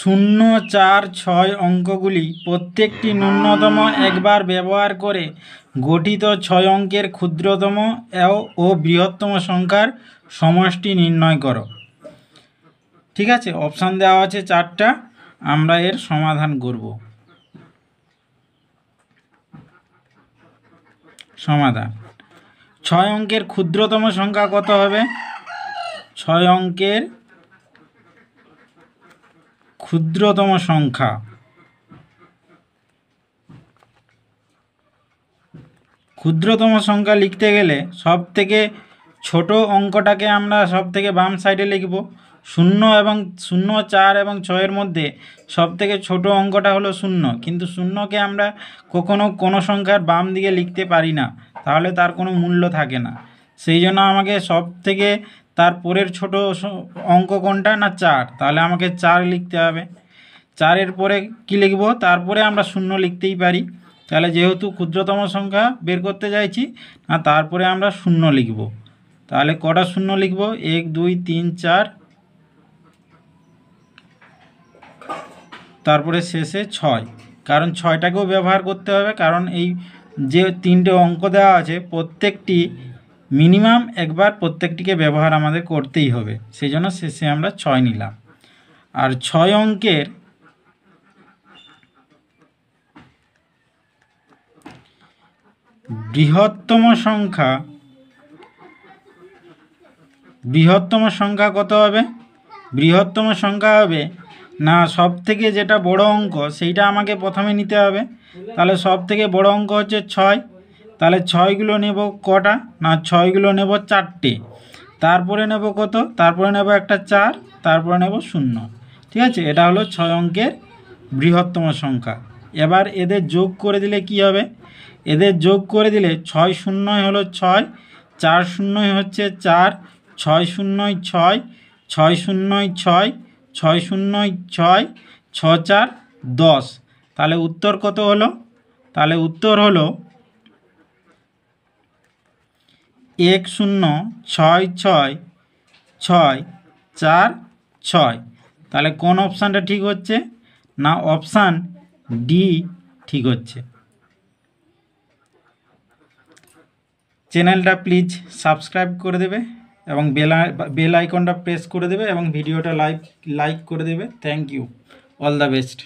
শূন্য, 4, 6 অঙ্কগুলি প্রত্যেকটি ন্যূনতম একবার ব্যবহার করে গঠিত 6 অঙ্কের ক্ষুদ্রতম ও বৃহত্তম সংখ্যার সমষ্টি নির্ণয় করো। ঠিক আছে, অপশান দেওয়া আছে 4টা, আমরা এর সমাধান করব। সমাধান: 6 অঙ্কের ক্ষুদ্রতম সংখ্যা কত হবে? 6 অঙ্কের ক্ষুদ্রতম সংখ্যা লিখতে গেলে সব থেকে ছোট অঙ্কটাকে আমরা সব থেকে বাম সাইডে লিখব। 0 এবং 0, 4 এবং 6-এর মধ্যে সব থেকে ছোট অঙ্কটা হলো 0, কিন্তু 0কে আমরা কখনো কোনো সংখ্যার বাম দিকে লিখতে পারি না, তাহলে তার কোনো মূল্য থাকে না। সেই জন্য আমাকে সব থেকে তার পরের ছোট অঙ্ক কোনটা না 4, তাহলে আমাকে 4 লিখতে হবে। 4-এর পরে কি লিখব? তারপরে আমরা 0 লিখতেই পারি। তাহলে যেহেতু ক্ষুদ্রতম সংখ্যা বের করতে চাইছি না, তারপরে আমরা 0 লিখব। তাহলে কটা 0 লিখব? 1, 2, 3, 4, তারপরে শেষে 6, কারণ 6টাকেও ব্যবহার করতে হবে, কারণ এই যে 3টে অঙ্ক দেওয়া আছে প্রত্যেকটি মিনিমাম একবার প্রত্যেকটিকে ব্যবহার আমাদের করতেই হবে, সেই জন্য শেষে আমরা 6 নিলাম। আর 6 অঙ্কের বৃহত্তম সংখ্যা কত হবে? বৃহত্তম সংখ্যা হবে না সব থেকে যেটা বড় অঙ্ক সেইটা আমাকে প্রথমে নিতে হবে। তাহলে সব থেকে বড় অঙ্ক হচ্ছে 6, তাহলে 6গুলো নেব কটা না 6গুলো নেব 4টে। তারপরে নেব কত? তারপরে নেব একটা 4, তারপরে নেব 0। ঠিক আছে, এটা হলো 6 অঙ্কের বৃহত্তম সংখ্যা। এবার এদের যোগ করে দিলে কি হবে? এদের যোগ করে দিলে 6 0 হলো 6, 4 0 হচ্ছে 4, 6 0 6, 6 0 6, 6 0 6, 6 4 10। তাহলে উত্তর কত হলো? তাহলে উত্তর হলো 1 0 6 6 6 4 6। তাহলে কোন অপশানটা ঠিক হচ্ছে? না অপশান ডি ঠিক হচ্ছে। চ্যানেলটা প্লিজ সাবস্ক্রাইব করে দেবে এবং বেল আইকনটা প্রেস করে দেবে এবং ভিডিওটা লাইক করে দেবে। Thank you, all the best.